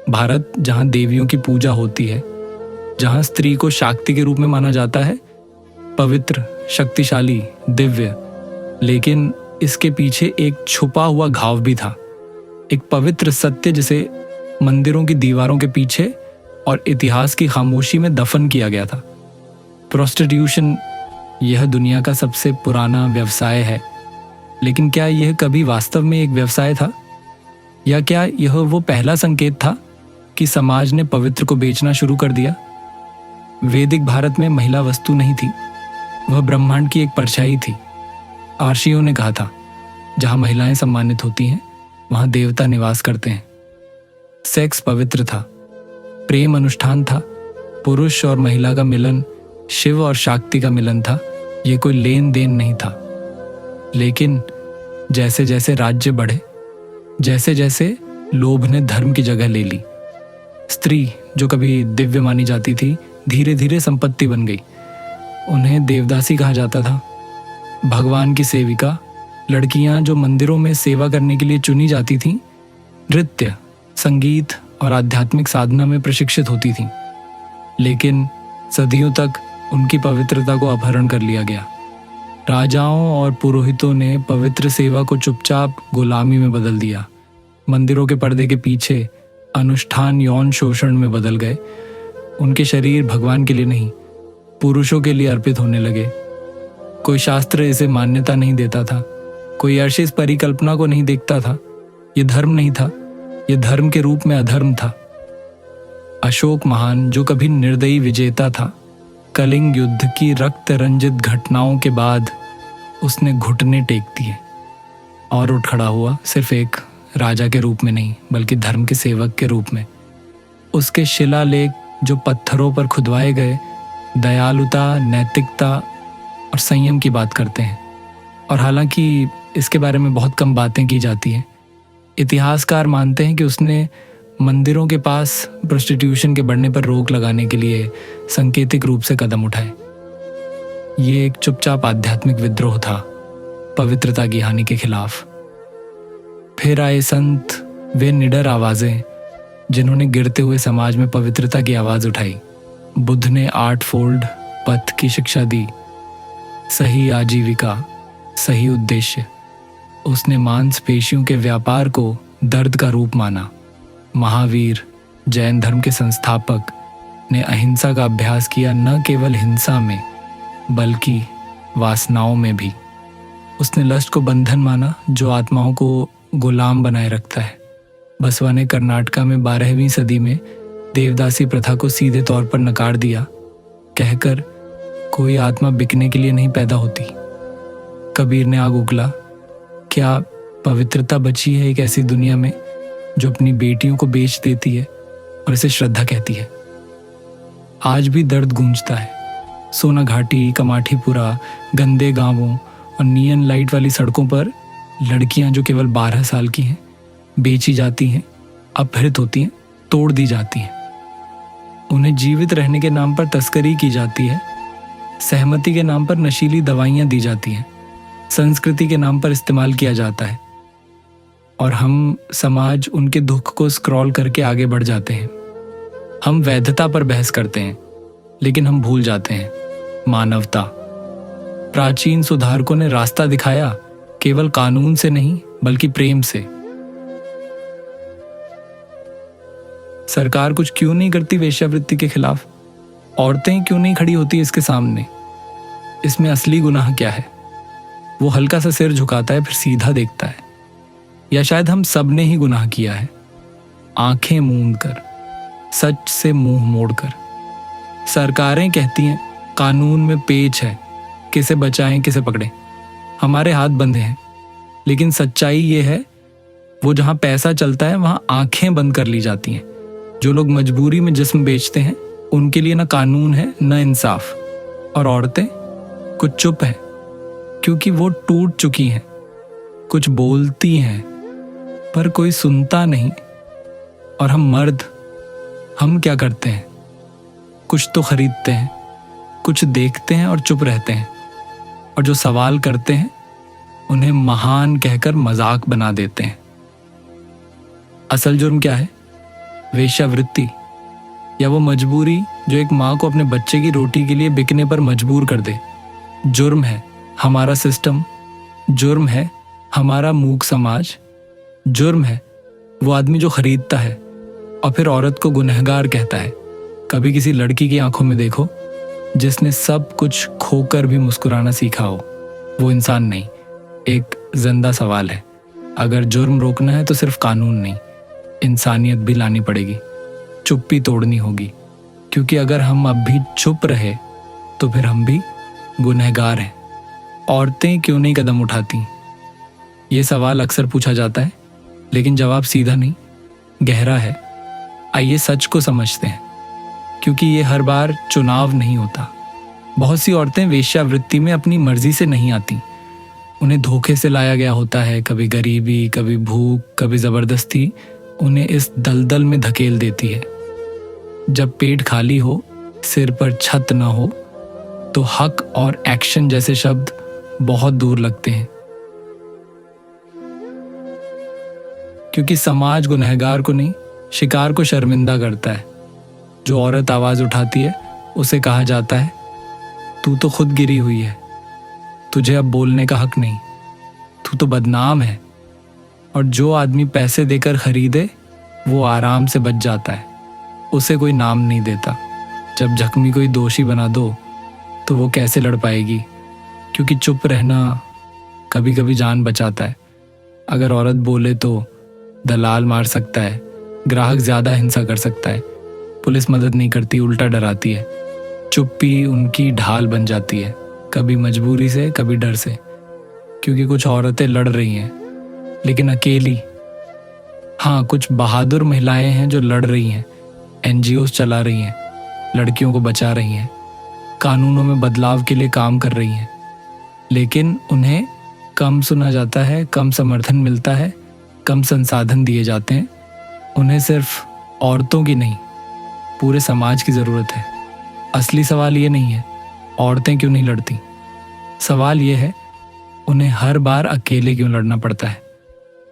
भारत जहाँ देवियों की पूजा होती है, जहाँ स्त्री को शक्ति के रूप में माना जाता है, पवित्र, शक्तिशाली, दिव्य, लेकिन इसके पीछे एक छुपा हुआ घाव भी था, एक पवित्र सत्य जिसे मंदिरों की दीवारों के पीछे और इतिहास की खामोशी में दफन किया गया था। प्रोस्टिट्यूशन यह दुनिया का सबसे पुराना व्यवसाय है, लेकिन क्या यह कभी वास्तव में एक व्यवसाय था, या क्या यह वो पहला संकेत था कि समाज ने पवित्र को बेचना शुरू कर दिया? वैदिक भारत में महिला वस्तु नहीं थी, वह ब्रह्मांड की एक परछाई थी। आर्षियों ने कहा था, जहां महिलाएं सम्मानित होती हैं वहां देवता निवास करते हैं। सेक्स पवित्र था, प्रेम अनुष्ठान था, पुरुष और महिला का मिलन शिव और शक्ति का मिलन था, यह कोई लेन देन नहीं था। लेकिन जैसे जैसे राज्य बढ़े, जैसे जैसे लोभ ने धर्म की जगह ले ली, स्त्री जो कभी दिव्य मानी जाती थी धीरे धीरे संपत्ति बन गई। उन्हें देवदासी कहा जाता था, भगवान की सेविका। लड़कियां जो मंदिरों में सेवा करने के लिए चुनी जाती थीं, नृत्य, संगीत और आध्यात्मिक साधना में प्रशिक्षित होती थीं, लेकिन सदियों तक उनकी पवित्रता को अपहरण कर लिया गया। राजाओं और पुरोहितों ने पवित्र सेवा को चुपचाप गुलामी में बदल दिया। मंदिरों के पर्दे के पीछे अनुष्ठान यौन शोषण में बदल गए। उनके शरीर भगवान के लिए नहीं, पुरुषों के लिए अर्पित होने लगे। कोई शास्त्र इसे मान्यता नहीं देता था, कोई अर्श इस परिकल्पना को नहीं देखता था। यह धर्म नहीं था, यह धर्म के रूप में अधर्म था। अशोक महान, जो कभी निर्दयी विजेता था, कलिंग युद्ध की रक्त रंजित घटनाओं के बाद उसने घुटने टेक दिए और उठ खड़ा हुआ, सिर्फ एक राजा के रूप में नहीं बल्कि धर्म के सेवक के रूप में। उसके शिलालेख जो पत्थरों पर खुदवाए गए दयालुता, नैतिकता और संयम की बात करते हैं, और हालांकि इसके बारे में बहुत कम बातें की जाती हैं। इतिहासकार मानते हैं कि उसने मंदिरों के पास प्रोस्टिट्यूशन के बढ़ने पर रोक लगाने के लिए सांकेतिक रूप से कदम उठाए। ये एक चुपचाप आध्यात्मिक विद्रोह था पवित्रता की हानि के खिलाफ। फिर आए संत, वे निडर आवाजें जिन्होंने गिरते हुए समाज में पवित्रता की आवाज उठाई। बुद्ध ने 8 फोल्ड पथ की शिक्षा दी, सही आजीविका, सही उद्देश्य। उसने मांसपेशियों के व्यापार को दर्द का रूप माना। महावीर, जैन धर्म के संस्थापक, ने अहिंसा का अभ्यास किया, न केवल हिंसा में बल्कि वासनाओं में भी। उसने लस्ट को बंधन माना जो आत्माओं को गुलाम बनाए रखता है। बसवा ने कर्नाटका में 12वीं सदी में देवदासी प्रथा को सीधे तौर पर नकार दिया, कहकर कोई आत्मा बिकने के लिए नहीं पैदा होती। कबीर ने आग उगला, क्या पवित्रता बची है एक ऐसी दुनिया में जो अपनी बेटियों को बेच देती है और इसे श्रद्धा कहती है? आज भी दर्द गूंजता है। सोना घाटी, कमाठीपुरा, गंदे गांवों और नियन लाइट वाली सड़कों पर लड़कियां जो केवल 12 साल की हैं बेची जाती हैं, अपहरित होती हैं, तोड़ दी जाती हैं। उन्हें जीवित रहने के नाम पर तस्करी की जाती है, सहमति के नाम पर नशीली दवाइयां दी जाती हैं, संस्कृति के नाम पर इस्तेमाल किया जाता है, और हम समाज उनके दुख को स्क्रॉल करके आगे बढ़ जाते हैं। हम वैधता पर बहस करते हैं, लेकिन हम भूल जाते हैं मानवता। प्राचीन सुधारकों ने रास्ता दिखाया, केवल कानून से नहीं बल्कि प्रेम से। सरकार कुछ क्यों नहीं करती वेश्यावृत्ति के खिलाफ? औरतें क्यों नहीं खड़ी होती इसके सामने? इसमें असली गुनाह क्या है? वो हल्का सा सिर झुकाता है, फिर सीधा देखता है। या शायद हम सब ने ही गुनाह किया है, आंखें मूंद कर, सच से मुंह मोड़कर। सरकारें कहती हैं कानून में पेच है, किसे बचाएं किसे पकड़ें, हमारे हाथ बंधे हैं। लेकिन सच्चाई ये है, वो जहां पैसा चलता है वहां आंखें बंद कर ली जाती हैं। जो लोग मजबूरी में जिस्म बेचते हैं, उनके लिए ना कानून है न इंसाफ। और औरतें कुछ चुप हैं क्योंकि वो टूट चुकी हैं, कुछ बोलती हैं पर कोई सुनता नहीं। और हम मर्द, हम क्या करते हैं? कुछ तो खरीदते हैं, कुछ देखते हैं और चुप रहते हैं, और जो सवाल करते हैं उन्हें महान कहकर मजाक बना देते हैं। असल जुर्म क्या है? वेश्यावृत्ति या वो मजबूरी जो एक माँ को अपने बच्चे की रोटी के लिए बिकने पर मजबूर कर दे। जुर्म है हमारा सिस्टम, जुर्म है हमारा मूक समाज, जुर्म है वो आदमी जो खरीदता है और फिर औरत को गुनहगार कहता है। कभी किसी लड़की की आंखों में देखो जिसने सब कुछ खोकर भी मुस्कुराना सीखा हो। वो इंसान नहीं, एक जिंदा सवाल है। अगर जुर्म रोकना है तो सिर्फ कानून नहीं, इंसानियत भी लानी पड़ेगी, चुप्पी तोड़नी होगी। क्योंकि अगर हम अब भी चुप रहे तो फिर हम भी गुनहगार हैं। औरतें क्यों नहीं कदम उठाती? ये सवाल अक्सर पूछा जाता है, लेकिन जवाब सीधा नहीं, गहरा है। आइए सच को समझते हैं, क्योंकि ये हर बार चुनाव नहीं होता। बहुत सी औरतें वेश्यावृत्ति में अपनी मर्जी से नहीं आती, उन्हें धोखे से लाया गया होता है। कभी गरीबी, कभी भूख, कभी जबरदस्ती उन्हें इस दलदल में धकेल देती है। जब पेट खाली हो, सिर पर छत न हो, तो हक और एक्शन जैसे शब्द बहुत दूर लगते हैं। क्योंकि समाज गुनहगार को नहीं, शिकार को शर्मिंदा करता है। जो औरत आवाज उठाती है उसे कहा जाता है, तू तो खुद गिरी हुई है, तुझे अब बोलने का हक नहीं, तू तो बदनाम है। और जो आदमी पैसे देकर खरीदे वो आराम से बच जाता है, उसे कोई नाम नहीं देता। जब जख्मी कोई दोषी बना दो तो वो कैसे लड़ पाएगी? क्योंकि चुप रहना कभी कभी जान बचाता है। अगर औरत बोले तो दलाल मार सकता है, ग्राहक ज्यादा हिंसा कर सकता है, पुलिस मदद नहीं करती, उल्टा डराती है। चुप्पी उनकी ढाल बन जाती है, कभी मजबूरी से, कभी डर से। क्योंकि कुछ औरतें लड़ रही हैं, लेकिन अकेली। हाँ, कुछ बहादुर महिलाएं हैं जो लड़ रही हैं, एनजीओस चला रही हैं, लड़कियों को बचा रही हैं, कानूनों में बदलाव के लिए काम कर रही हैं। लेकिन उन्हें कम सुना जाता है, कम समर्थन मिलता है, कम संसाधन दिए जाते हैं। उन्हें सिर्फ औरतों की नहीं, पूरे समाज की ज़रूरत है। असली सवाल ये नहीं है औरतें क्यों नहीं लड़ती, सवाल ये है उन्हें हर बार अकेले क्यों लड़ना पड़ता है।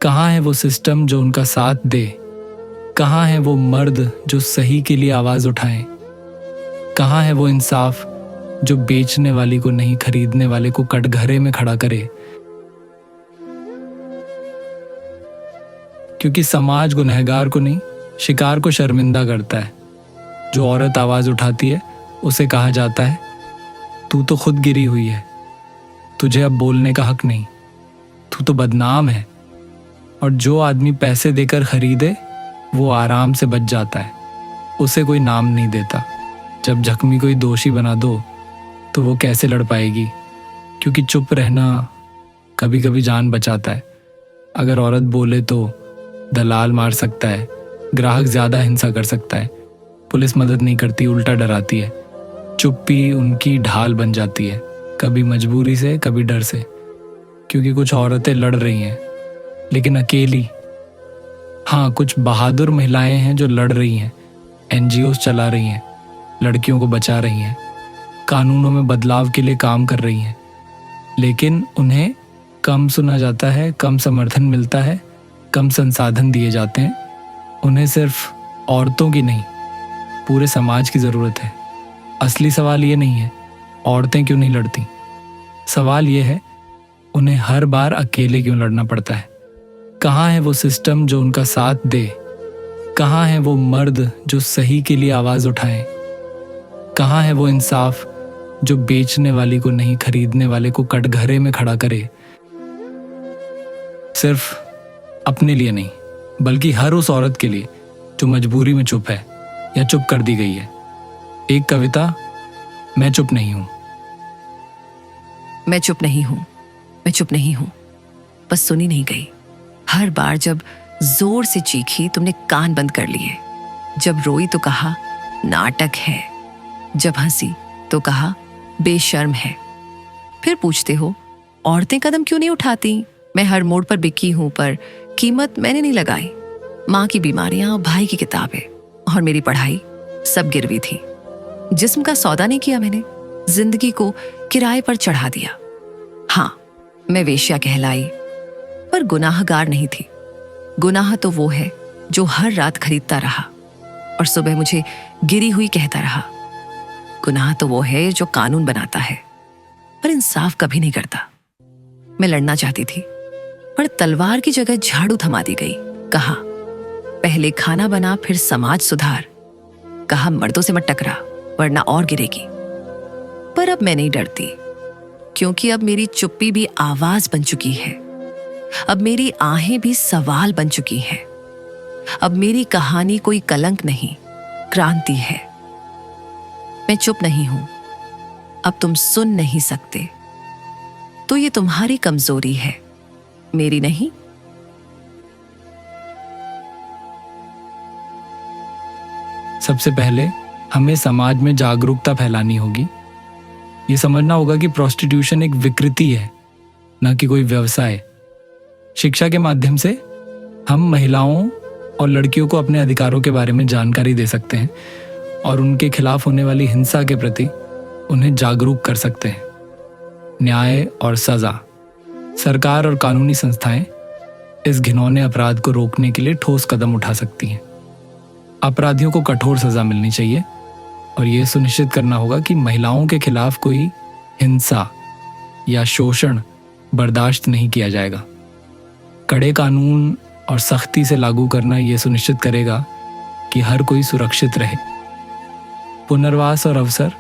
कहाँ है वो सिस्टम जो उनका साथ दे? कहाँ है वो मर्द जो सही के लिए आवाज़ उठाएं? कहाँ है वो इंसाफ जो बेचने वाली को नहीं, खरीदने वाले को कटघरे में खड़ा करे? क्योंकि समाज गुनहगार को नहीं, शिकार को शर्मिंदा करता है। जो औरत आवाज उठाती है उसे कहा जाता है, तू तो खुद गिरी हुई है, तुझे अब बोलने का हक नहीं, तू तो बदनाम है। और जो आदमी पैसे देकर खरीदे वो आराम से बच जाता है, उसे कोई नाम नहीं देता। जब जख्मी कोई दोषी बना दो तो वो कैसे लड़ पाएगी? क्योंकि चुप रहना कभी कभी जान बचाता है। अगर औरत बोले तो दलाल मार सकता है, ग्राहक ज्यादा हिंसा कर सकता है, पुलिस मदद नहीं करती, उल्टा डराती है। चुप्पी उनकी ढाल बन जाती है, कभी मजबूरी से, कभी डर से। क्योंकि कुछ औरतें लड़ रही हैं, लेकिन अकेली। हाँ, कुछ बहादुर महिलाएं हैं जो लड़ रही हैं, एनजीओस चला रही हैं, लड़कियों को बचा रही हैं, कानूनों में बदलाव के लिए काम कर रही हैं। लेकिन उन्हें कम सुना जाता है, कम समर्थन मिलता है, कम संसाधन दिए जाते हैं। उन्हें सिर्फ औरतों की नहीं, पूरे समाज की ज़रूरत है। असली सवाल ये नहीं है औरतें क्यों नहीं लड़ती, सवाल ये है उन्हें हर बार अकेले क्यों लड़ना पड़ता है। कहाँ है वो सिस्टम जो उनका साथ दे? कहाँ है वो मर्द जो सही के लिए आवाज़ उठाएं? कहाँ है वो इंसाफ जो बेचने वाली को नहीं, खरीदने वाले को कटघरे में खड़ा करे? सिर्फ अपने लिए नहीं, बल्कि हर उस औरत के लिए जो मजबूरी में चुप है या चुप कर दी गई है। एक कविता, मैं चुप नहीं हूं। मैं चुप नहीं हूं, मैं चुप नहीं हूं, बस सुनी नहीं गई। हर बार जब जोर से चीखी तुमने कान बंद कर लिए। जब रोई तो कहा नाटक है, जब हंसी तो कहा बेशर्म है। फिर पूछते हो औरतें कदम क्यों नहीं उठाती? मैं हर मोड़ पर बिकी हूं, पर कीमत मैंने नहीं लगाई। माँ की बीमारियां, भाई की किताबें और मेरी पढ़ाई सब गिरवी थी। जिस्म का सौदा नहीं किया मैंने, जिंदगी को किराए पर चढ़ा दिया। हाँ, मैं वेश्या कहलाई, पर गुनाहगार नहीं थी। गुनाह तो वो है जो हर रात खरीदता रहा, और सुबह मुझे गिरी हुई कहता रहा, गुनाह तो वो है जो कानून बनाता है पर इंसाफ कभी नहीं करता। मैं लड़ना चाहती थी पर तलवार की जगह झाड़ू थमा दी गई। कहा, पहले खाना बना फिर समाज सुधार। कहा, मर्दों से मत टकरा वरना और गिरेगी। पर अब मैं नहीं डरती, क्योंकि अब मेरी चुप्पी भी आवाज बन चुकी है। अब मेरी आहें भी सवाल बन चुकी हैं। अब मेरी कहानी कोई कलंक नहीं, क्रांति है। मैं चुप नहीं हूं, अब तुम सुन नहीं सकते तो ये तुम्हारी कमजोरी है, मेरी नहीं। सबसे पहले हमें समाज में जागरूकता फैलानी होगी। ये समझना होगा कि प्रोस्टिट्यूशन एक विकृति है, न कि कोई व्यवसाय। शिक्षा के माध्यम से हम महिलाओं और लड़कियों को अपने अधिकारों के बारे में जानकारी दे सकते हैं और उनके खिलाफ होने वाली हिंसा के प्रति उन्हें जागरूक कर सकते हैं। न्याय और सजा, सरकार और कानूनी संस्थाएं इस घिनौने अपराध को रोकने के लिए ठोस कदम उठा सकती हैं। अपराधियों को कठोर सजा मिलनी चाहिए और ये सुनिश्चित करना होगा कि महिलाओं के खिलाफ कोई हिंसा या शोषण बर्दाश्त नहीं किया जाएगा। कड़े कानून और सख्ती से लागू करना ये सुनिश्चित करेगा कि हर कोई सुरक्षित रहे। पुनर्वास और अवसर,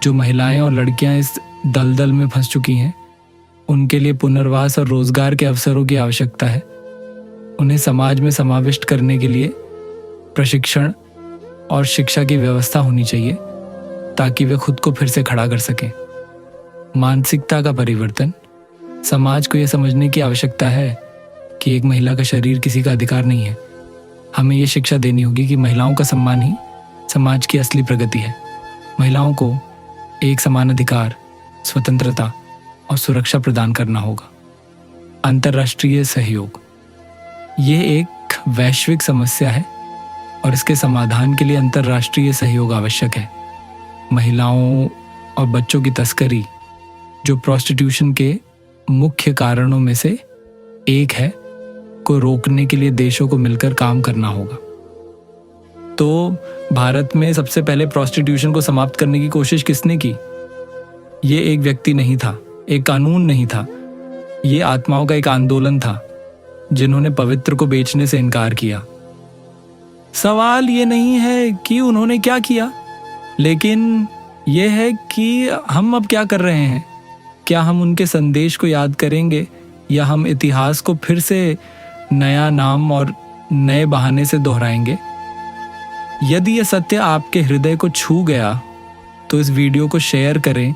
जो महिलाएं और लड़कियां इस दलदल में फंस चुकी हैं, उनके लिए पुनर्वास और रोजगार के अवसरों की आवश्यकता है। उन्हें समाज में समाविष्ट करने के लिए प्रशिक्षण और शिक्षा की व्यवस्था होनी चाहिए ताकि वे खुद को फिर से खड़ा कर सकें। मानसिकता का परिवर्तन, समाज को यह समझने की आवश्यकता है कि एक महिला का शरीर किसी का अधिकार नहीं है। हमें यह शिक्षा देनी होगी कि महिलाओं का सम्मान ही समाज की असली प्रगति है। महिलाओं को एक समान अधिकार, स्वतंत्रता और सुरक्षा प्रदान करना होगा। अंतर्राष्ट्रीय सहयोग, ये एक वैश्विक समस्या है और इसके समाधान के लिए अंतर्राष्ट्रीय सहयोग आवश्यक है। महिलाओं और बच्चों की तस्करी, जो प्रोस्टिट्यूशन के मुख्य कारणों में से एक है, को रोकने के लिए देशों को मिलकर काम करना होगा। तो भारत में सबसे पहले प्रोस्टिट्यूशन को समाप्त करने की कोशिश किसने की? ये एक व्यक्ति नहीं था, एक कानून नहीं था, ये आत्माओं का एक आंदोलन था जिन्होंने पवित्र को बेचने से इनकार किया। सवाल ये नहीं है कि उन्होंने क्या किया, लेकिन यह है कि हम अब क्या कर रहे हैं। क्या हम उनके संदेश को याद करेंगे या हम इतिहास को फिर से नया नाम और नए बहाने से दोहराएंगे? यदि यह सत्य आपके हृदय को छू गया तो इस वीडियो को शेयर करें